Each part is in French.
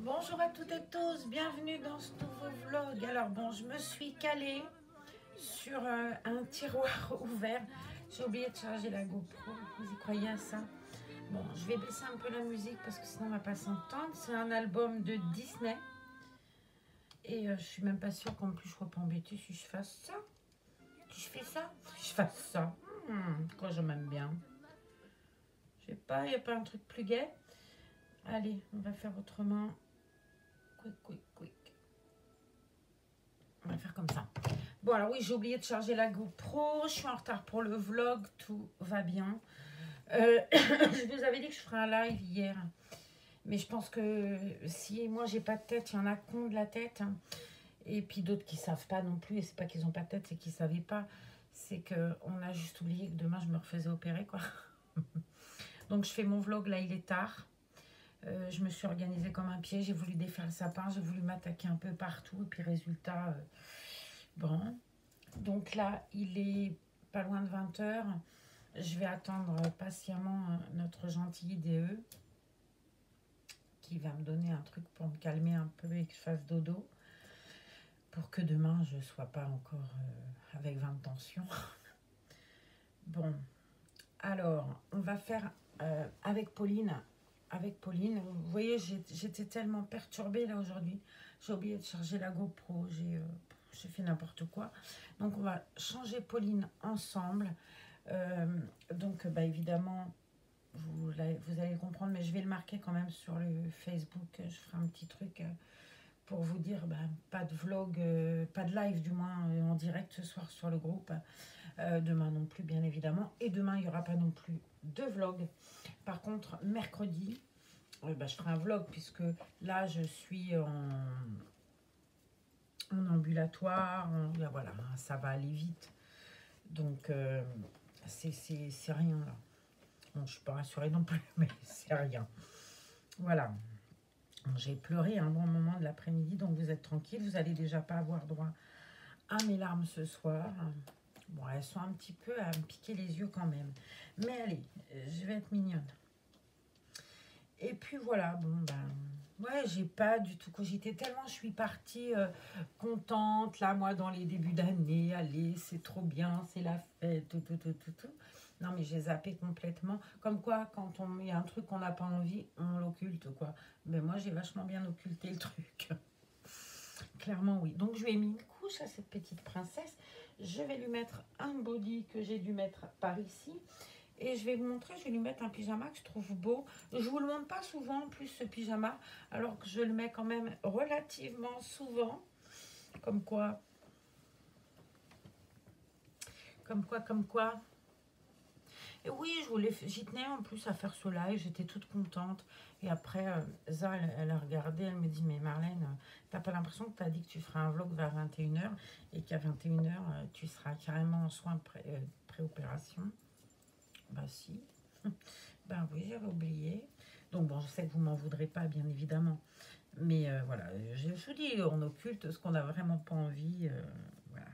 Bonjour à toutes et tous, bienvenue dans ce nouveau vlog. Alors bon, je me suis calée sur un tiroir ouvert. J'ai oublié de charger la GoPro, vous y croyez à ça? Bon, je vais baisser un peu la musique parce que sinon on va pas s'entendre. C'est un album de Disney. Et je suis même pas sûre qu'en plus je sois pas embêtée si je fasse ça. Si je fais ça, si je fasse ça. Quoi, je m'aime bien. Je sais pas, il n'y a pas un truc plus gai. Allez, on va faire autrement. Quick. On va faire comme ça. Bon, alors oui, j'ai oublié de charger la GoPro. Je suis en retard pour le vlog. Tout va bien. Je vous avais dit que je ferais un live hier. Mais je pense que si moi, j'ai pas de tête, il y en a qui ont de la tête. Et puis d'autres qui savent pas non plus. Et c'est pas qu'ils ont pas de tête, c'est qu'ils savaient pas. C'est qu'on a juste oublié que demain, je me refaisais opérer, quoi. Donc, je fais mon vlog. Là, il est tard. Je me suis organisée comme un pied. J'ai voulu défaire le sapin. J'ai voulu m'attaquer un peu partout. Et puis, résultat... bon, donc là, il est pas loin de 20 h. Je vais attendre patiemment notre gentil IDE qui va me donner un truc pour me calmer un peu et que je fasse dodo pour que demain je ne sois pas encore avec 20 tensions. Bon, alors, on va faire avec Pauline. Vous voyez, j'étais tellement perturbée là aujourd'hui. J'ai oublié de charger la GoPro. J'ai fait n'importe quoi. Donc, on va changer Pauline ensemble. Donc, bah, évidemment, vous allez comprendre, mais je vais le marquer quand même sur le Facebook. Je ferai un petit truc pour vous dire, bah, pas de vlog, pas de live du moins en direct ce soir sur le groupe. Demain non plus, bien évidemment. Et demain, il n'y aura pas non plus de vlog. Par contre, mercredi, bah, je ferai un vlog puisque là, je suis en ambulatoire. Voilà, ça va aller vite. Donc, c'est rien là. Bon, je ne suis pas rassurée non plus, mais c'est rien. Voilà. J'ai pleuré un bon moment de l'après-midi, donc vous êtes tranquille. Vous n'allez déjà pas avoir droit à mes larmes ce soir. Bon, elles sont un petit peu à me piquer les yeux quand même. Mais allez, je vais être mignonne. Et puis voilà, bon ben... ouais, j'ai pas du tout cogité. Tellement je suis partie contente, là, moi, dans les débuts d'année. Allez, c'est trop bien, c'est la fête, tout. Non, mais j'ai zappé complètement. Comme quoi, quand on met un truc qu'on n'a pas envie, on l'occulte, quoi. Mais moi, j'ai vachement bien occulté le truc. Clairement, oui. Donc, je lui ai mis une couche à cette petite princesse. Je vais lui mettre un body que j'ai dû mettre par ici. Et je vais vous montrer, je vais lui mettre un pyjama que je trouve beau. Je vous le montre pas souvent, en plus, ce pyjama. Alors que je le mets quand même relativement souvent. Comme quoi. Et oui, j'y tenais en plus à faire ce live, j'étais toute contente. Et après, Za, elle a regardé, elle me dit, mais Marlène, t'as pas l'impression que t'as dit que tu feras un vlog vers 21 h et qu'à 21 h, tu seras carrément en soins pré-opération? Bah si. Ben oui, j'avais oublié. Donc bon, je sais que vous m'en voudrez pas, bien évidemment. Mais voilà, je vous dis, on occulte ce qu'on n'a vraiment pas envie. Voilà.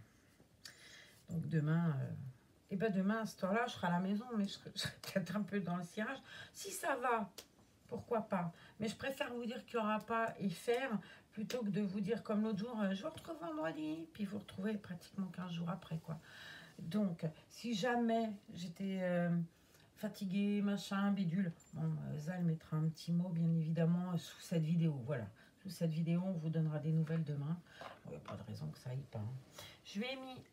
Donc demain... et ben demain, à cette heure-là, je serai à la maison, mais je serai peut-être un peu dans le cirage. Si ça va, pourquoi pas. Mais je préfère vous dire qu'il n'y aura pas et faire, plutôt que de vous dire comme l'autre jour, je vous retrouve vendredi, puis vous retrouvez pratiquement 15 jours après, quoi. Donc, si jamais j'étais fatiguée, machin, bidule, bon, Zal mettra un petit mot, bien évidemment, sous cette vidéo. Voilà. Sous cette vidéo, on vous donnera des nouvelles demain. Il n'y a pas de raison que ça aille pas. Je lui ai mis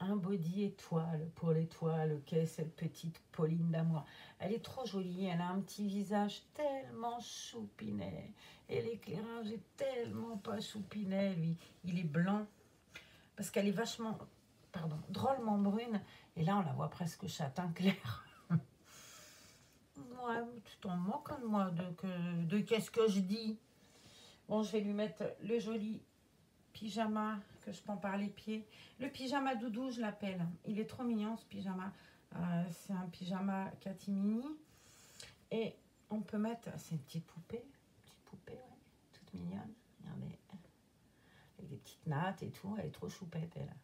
un body étoile pour l'étoile qu'est cette petite Pauline d'amour. Elle est trop jolie, elle a un petit visage tellement choupinet. Et l'éclairage est tellement pas choupinet, lui. Il est blanc, parce qu'elle est vachement, pardon, drôlement brune. Et là, on la voit presque châtain clair. Ouais, tu t'en moques de moi, de qu'est-ce que je dis. Bon, je vais lui mettre le joli pyjama que je prends par les pieds. Le pyjama doudou, je l'appelle. Il est trop mignon, ce pyjama. C'est un pyjama catimini. Et on peut mettre... C'est une petite poupée. Ouais, toute mignonne. Regardez. Avec des petites nattes et tout. Elle est trop choupette, elle.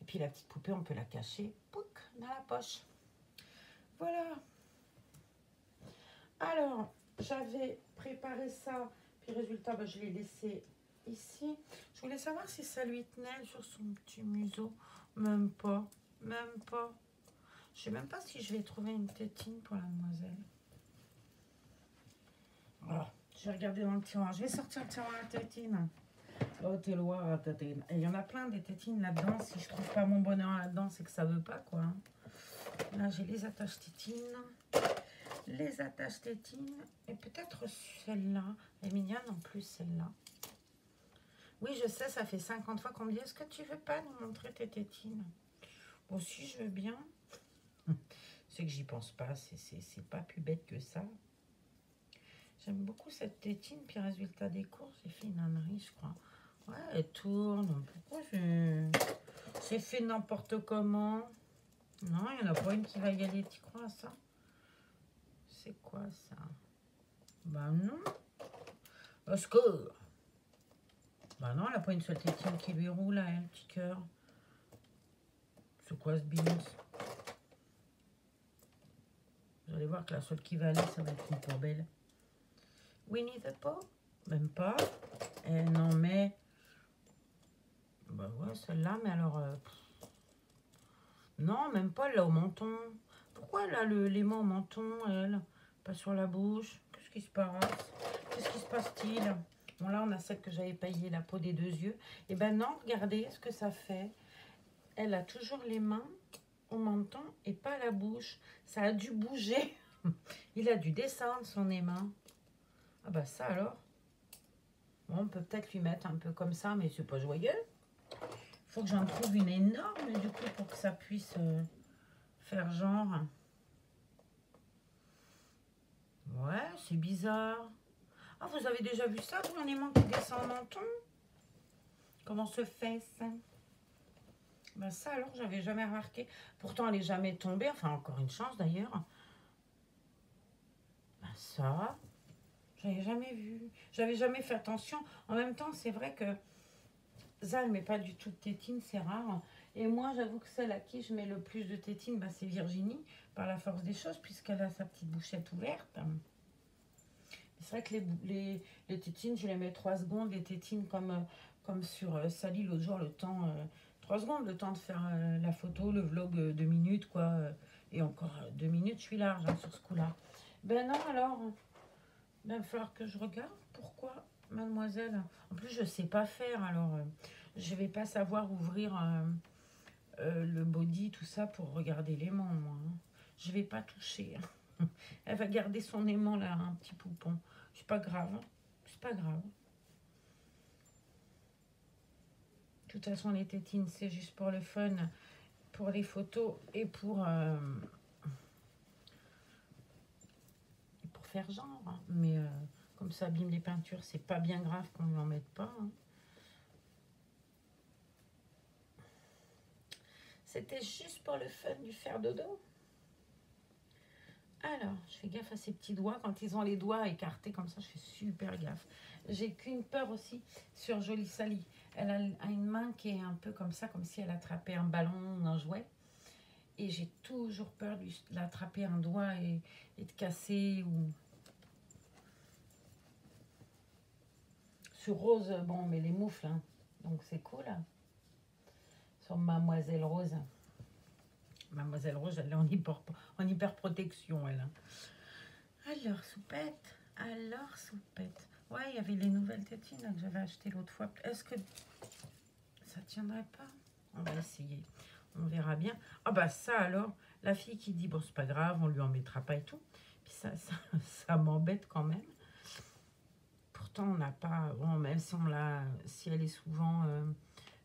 Et puis la petite poupée, on peut la cacher. Pouc, dans la poche. Voilà. Alors, j'avais préparé ça Puis résultat, bah, je l'ai laissé ici. Je voulais savoir si ça lui tenait sur son petit museau. Même pas. Même pas. Je sais même pas si je vais trouver une tétine pour la demoiselle. Voilà. Je vais regarder dans le tiroir. Je vais sortir le tiroir à tétine. Oh, t'es loin, tétine. Et il y en a plein des tétines là-dedans. Si je trouve pas mon bonheur là-dedans, c'est que ça veut pas, quoi. Là, j'ai les attaches tétines. Les attaches tétines. Et peut-être celle-là. Elle est mignonne en plus, celle-là. Oui, je sais, ça fait 50 fois qu'on me dit, est-ce que tu veux pas nous montrer tes tétines? Bon, si, je veux bien. C'est que j'y pense pas. C'est pas plus bête que ça. J'aime beaucoup cette tétine. Puis résultat des courses, j'ai fait une ânerie, je crois. Ouais, elle tourne. Pourquoi c'est fait n'importe comment? Non, il n'y en a pas une qui va y aller. Tu crois à ça? C'est quoi ça? Bah non. Au secours. Bah non, elle n'a pas une seule tétine qui lui roule, là, elle, petit cœur. C'est quoi ce beans? Vous allez voir que la seule qui va aller, ça va être une poubelle. Winnie the Pooh? Même pas. Et non, mais... Bah ouais, celle-là, mais alors... Non, même pas là au menton. Pourquoi elle a l'aimant au menton, elle? Pas sur la bouche. Qu'est-ce qui se passe? Qu'est-ce qui se passe-t-il? Bon, là, on a celle que j'avais payée, la peau des 2 yeux. Et ben non, regardez ce que ça fait. Elle a toujours les mains au menton et pas la bouche. Ça a dû bouger. Il a dû descendre son aimant. Ah bah ça alors. Bon, on peut peut-être lui mettre un peu comme ça, mais c'est pas joyeux. Faut que j'en trouve une énorme, du coup, pour que ça puisse faire genre. Ouais, c'est bizarre. Ah, vous avez déjà vu ça, vous, un aimant qui descend au menton? Comment se fait ça? Ben ça, alors, j'avais jamais remarqué. Pourtant, elle n'est jamais tombée. Enfin, encore une chance, d'ailleurs. Ben ça, j'avais jamais vu. J'avais jamais fait attention. En même temps, c'est vrai que ça, elle met pas du tout de tétine, c'est rare. Et moi, j'avoue que celle à qui je mets le plus de tétine, ben, c'est Virginie, par la force des choses, puisqu'elle a sa petite bouchette ouverte. C'est vrai que les tétines, je les mets 3 secondes. Les tétines comme sur Sally l'autre jour, le temps 3 secondes, le temps de faire la photo, le vlog 2 minutes, quoi. Et encore 2 minutes, je suis large hein, sur ce coup-là. Ben non, alors, ben, il va falloir que je regarde. Pourquoi, mademoiselle? En plus, je ne sais pas faire, alors je ne vais pas savoir ouvrir le body, tout ça, pour regarder l'aimant, moi. Hein. Je ne vais pas toucher. Elle va garder son aimant, là, un petit poupon. C'est pas grave. Hein. C'est pas grave. De toute façon, les tétines, c'est juste pour le fun, pour les photos et pour faire genre. Hein. Mais comme ça abîme les peintures, c'est pas bien grave qu'on lui en mette pas. Hein. C'était juste pour le fun du faire dodo. Alors, je fais gaffe à ces petits doigts. Quand ils ont les doigts écartés comme ça, je fais super gaffe. J'ai qu'une peur aussi sur Jolie Sally. Elle a une main qui est un peu comme ça, comme si elle attrapait un ballon ou un jouet. Et j'ai toujours peur d'attraper un doigt et de casser. Ou... Sur Rose, bon, mais les moufles, hein. Donc c'est cool. Hein. Sur Mademoiselle Rose. Mademoiselle Rose, elle est en hyper protection, elle. Alors, soupette. Alors, soupette. Ouais, il y avait les nouvelles tétines là, que j'avais achetées l'autre fois. Est-ce que ça tiendrait pas? On va essayer. On verra bien. Ah bah ça alors, la fille qui dit, bon, c'est pas grave, on lui en mettra pas et tout. Puis ça m'embête quand même. Pourtant, on n'a pas... Bon, même si elle est souvent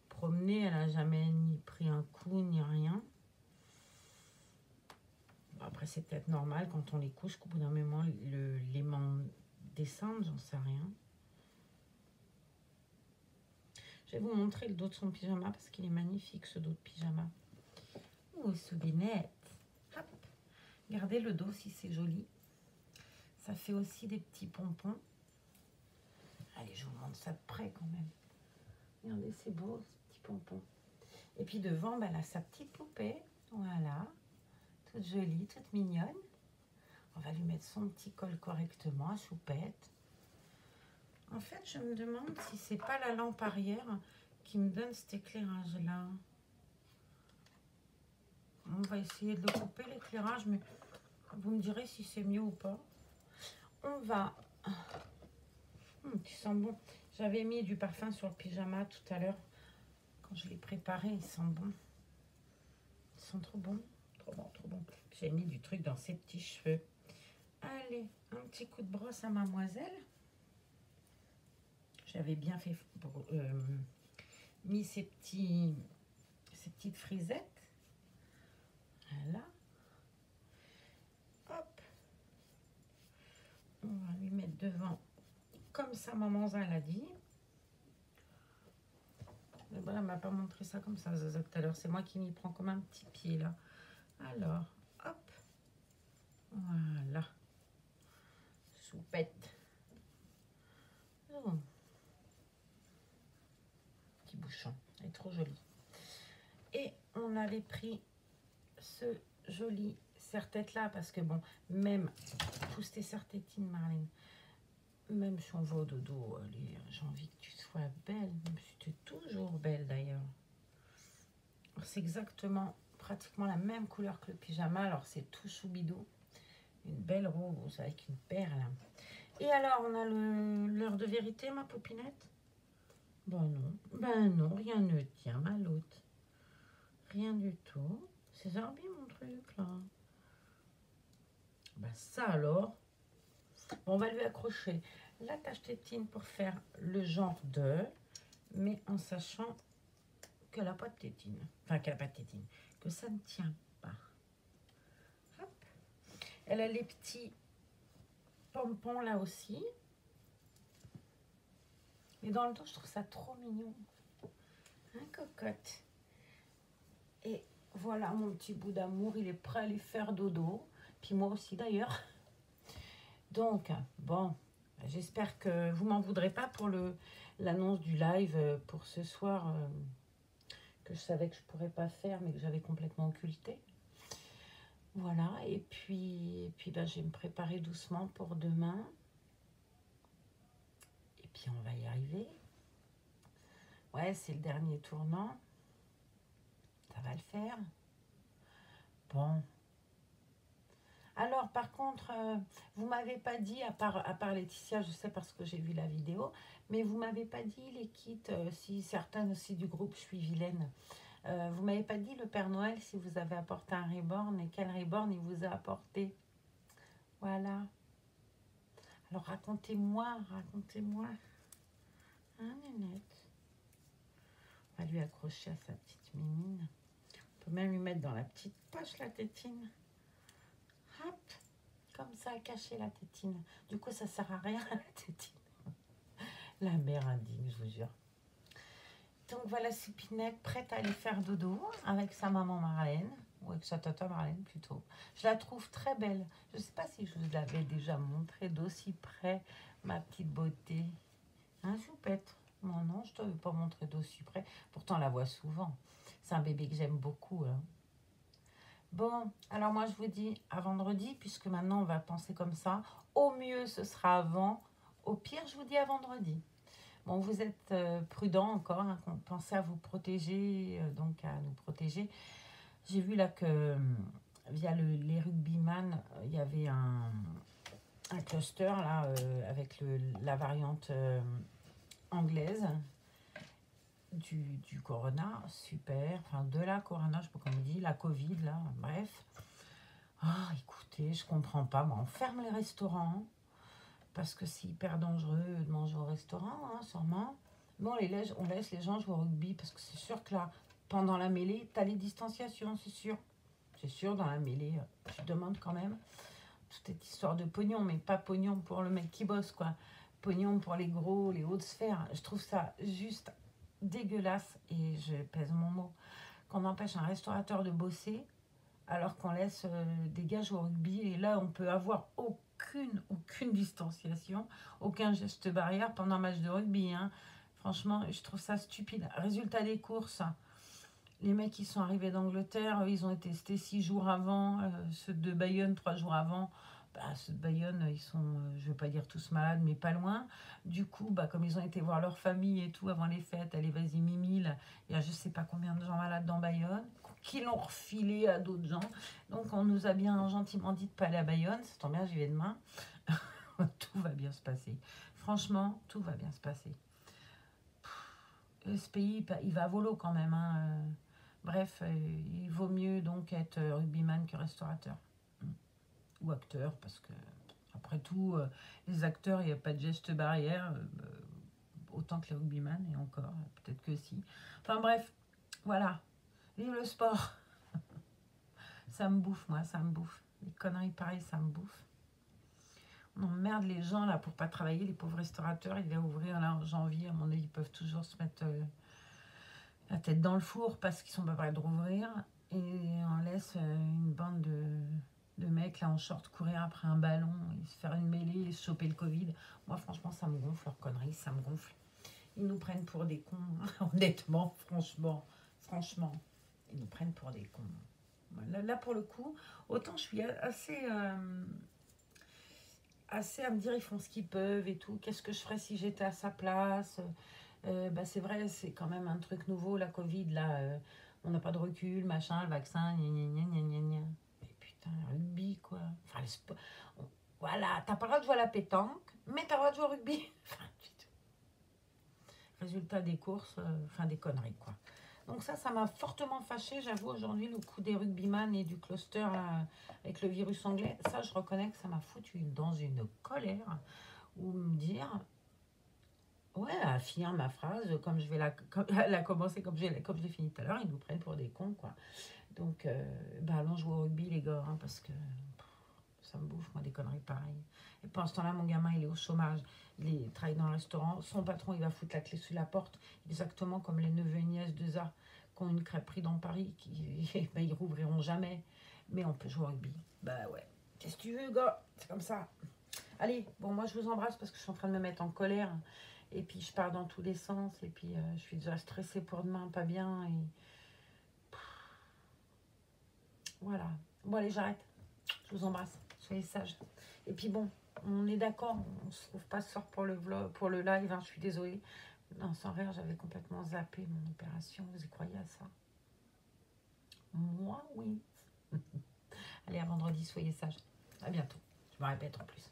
promenée, elle n'a jamais ni pris un coup, ni rien. Après, c'est peut-être normal quand on les couche qu'au bout d'un moment, l'aimant descende, j'en sais rien. Je vais vous montrer le dos de son pyjama parce qu'il est magnifique, ce dos de pyjama. Oh, soubinette. Hop. Regardez le dos si c'est joli. Ça fait aussi des petits pompons. Allez, je vous montre ça de près quand même. Regardez, c'est beau, ce petit pompon. Et puis devant, ben, elle a sa petite poupée. Voilà. Toute jolie, toute mignonne. On va lui mettre son petit col correctement, à choupette. En fait, je me demande si c'est pas la lampe arrière qui me donne cet éclairage-là. On va essayer de le couper, l'éclairage, mais vous me direz si c'est mieux ou pas. On va... tu sens bon. J'avais mis du parfum sur le pyjama tout à l'heure. Quand je l'ai préparé, ils sentent bon. Ils sont trop bons. Trop bon, trop bon. J'ai mis du truc dans ses petits cheveux. Allez, un petit coup de brosse à mademoiselle. J'avais bien fait mis ces petites frisettes. Voilà. Hop. On va lui mettre devant comme ça, maman Zin l'a dit. Mais bon, elle m'a pas montré ça comme ça, Zaza, tout à l'heure. C'est moi qui m'y prends comme un petit pied, là. Alors, hop. Voilà. Soupette. Oh. Petit bouchon. Elle est trop jolie. Et on avait pris ce joli serre-tête là, parce que bon, même tous tes serre-tétines, Marlène, même si on va au dodo, allez, j'ai envie que tu sois belle, même si tu es toujours belle d'ailleurs. C'est exactement, pratiquement la même couleur que le pyjama, alors c'est tout choubidou. Une belle rose avec une perle. Et alors, on a l'heure de vérité, ma popinette? Ben non, rien ne tient, ma lotte. Rien du tout. C'est Zarbi, mon truc, là. Ben ça alors. On va lui accrocher l'attache tétine pour faire le genre de, mais en sachant qu'elle n'a pas de tétine. Enfin, qu'elle n'a pas de tétine. Que ça ne tient pas. Hop. Elle a les petits pompons là aussi. Et dans le dos, je trouve ça trop mignon. Hein, cocotte? Et voilà, mon petit bout d'amour, il est prêt à lui faire dodo. Puis moi aussi d'ailleurs. Donc, bon, j'espère que vous m'en voudrez pas pour l'annonce du live pour ce soir, que je savais que je pourrais pas faire, mais que j'avais complètement occulté. Voilà, et puis ben, je vais me préparer doucement pour demain. Et puis on va y arriver. Ouais, c'est le dernier tournant. Ça va le faire. Bon. Alors, par contre, vous m'avez pas dit, à part Laetitia, je sais parce que j'ai vu la vidéo, mais vous m'avez pas dit les kits, si certaines aussi du groupe Je suis vilaine. Vous m'avez pas dit le Père Noël si vous avez apporté un reborn et quel reborn il vous a apporté. Voilà. Alors, racontez-moi, racontez-moi. Hein, Nénette? On va lui accrocher à sa petite mimine. On peut même lui mettre dans la petite poche la tétine. Hop, comme ça, cacher la tétine. Du coup, ça sert à rien, la tétine. La mère indigne, je vous jure. Donc voilà Soupinette, prête à aller faire dodo avec sa maman Marlène, ou avec sa tata Marlène plutôt. Je la trouve très belle. Je ne sais pas si je vous l'avais déjà montré d'aussi près, ma petite beauté. Hein, Soupette? Non, je ne t'avais pas montré d'aussi près. Pourtant, on la voit souvent. C'est un bébé que j'aime beaucoup. Hein. Bon, alors moi je vous dis à vendredi, puisque maintenant on va penser comme ça. Au mieux, ce sera avant. Au pire, je vous dis à vendredi. Bon, vous êtes prudents encore, hein, pensez à vous protéger, donc à nous protéger. J'ai vu là que via les rugbyman, il y avait un cluster là avec la variante anglaise du corona, super, enfin de la corona, je sais pas comment on dit, la Covid là, bref. Ah, écoutez, je comprends pas, moi, on ferme les restaurants, parce que c'est hyper dangereux de manger au restaurant, hein, sûrement. Bon, on laisse les gens jouer au rugby, parce que c'est sûr que là, pendant la mêlée, tu as les distanciations, c'est sûr. C'est sûr, dans la mêlée, tu demandes quand même. Toute cette histoire de pognon, mais pas pognon pour le mec qui bosse, quoi. Pognon pour les gros, les hautes sphères. Je trouve ça juste dégueulasse, et je pèse mon mot, qu'on empêche un restaurateur de bosser, alors qu'on laisse des gars jouer au rugby, et là, on peut avoir aucune distanciation, aucun geste barrière pendant un match de rugby. Hein. Franchement, je trouve ça stupide. Résultat des courses, les mecs qui sont arrivés d'Angleterre, ils ont été testés 6 jours avant, ceux de Bayonne 3 jours avant. Bah, ceux de Bayonne, ils sont, je veux pas dire tous malades, mais pas loin. Du coup, bah, comme ils ont été voir leur famille et tout avant les fêtes, allez, vas-y, Mimi, là, il y a je sais pas combien de gens malades dans Bayonne, qui l'ont refilé à d'autres gens. Donc, on nous a bien gentiment dit de pas aller à Bayonne. Ça tombe bien, j'y vais demain. Tout va bien se passer. Franchement, tout va bien se passer. Ce pays, il va à volo quand même, hein. Bref, il vaut mieux donc être rugbyman que restaurateur. Ou acteur, parce que après tout, les acteurs, il n'y a pas de geste barrière, autant que les rugbyman, et encore, peut-être que si. Enfin bref, voilà. Vive le sport. Ça me bouffe, moi, ça me bouffe. Les conneries pareilles, ça me bouffe. On emmerde les gens là pour pas travailler, les pauvres restaurateurs. Il va ouvrir là en janvier, à mon avis, ils peuvent toujours se mettre la tête dans le four parce qu'ils sont pas prêts de rouvrir. Et on laisse une bande de mecs là en short courir après un ballon et se faire une mêlée et se choper le Covid. Moi, franchement, ça me gonfle leurs conneries, ça me gonfle. Ils nous prennent pour des cons, honnêtement, franchement, ils nous prennent pour des cons. Là, pour le coup, autant je suis assez à me dire ils font ce qu'ils peuvent et tout. Qu'est-ce que je ferais si j'étais à sa place? Bah, c'est vrai, c'est quand même un truc nouveau, la Covid, là. On n'a pas de recul, machin, le vaccin, gna gna gna gna gna gna. Mais putain, le rugby, quoi. Enfin, voilà, t'as pas le droit de jouer à la pétanque, mais t'as le droit de jouer au rugby. Enfin, résultat des courses, enfin des conneries, quoi. Donc ça m'a fortement fâchée, j'avoue, aujourd'hui, le coup des rugbyman et du cluster là, avec le virus anglais. Ça, je reconnais que ça m'a foutu dans une colère, ou me dire, ouais, à finir ma phrase, comme je vais la commencer, comme je l'ai fini tout à l'heure, ils nous prennent pour des cons, quoi. Donc, bah, allons jouer au rugby, les gars, hein, parce que ça me bouffe, moi, des conneries pareilles. Et pendant ce temps-là, mon gamin, il est au chômage. Il travaille dans le restaurant. Son patron, il va foutre la clé sous la porte, exactement comme les neveux et nièces de Za, qui ont une crêperie dans Paris, qui ben, ils rouvriront jamais. Mais on peut jouer au rugby. Bah ouais. Qu'est-ce que tu veux, gars? C'est comme ça. Allez, bon, moi, je vous embrasse parce que je suis en train de me mettre en colère. Et puis, je pars dans tous les sens. Et puis, je suis déjà stressée pour demain, pas bien. Et voilà. Bon, allez, j'arrête. Je vous embrasse. Soyez sages. Et puis bon, on est d'accord, on se trouve pas ce soir pour le vlog, pour le live, hein, je suis désolée. Non, sans rire, j'avais complètement zappé mon opération. Vous y croyez à ça? Moi, oui. Allez, à vendredi, soyez sages. À bientôt. Je me répète en plus.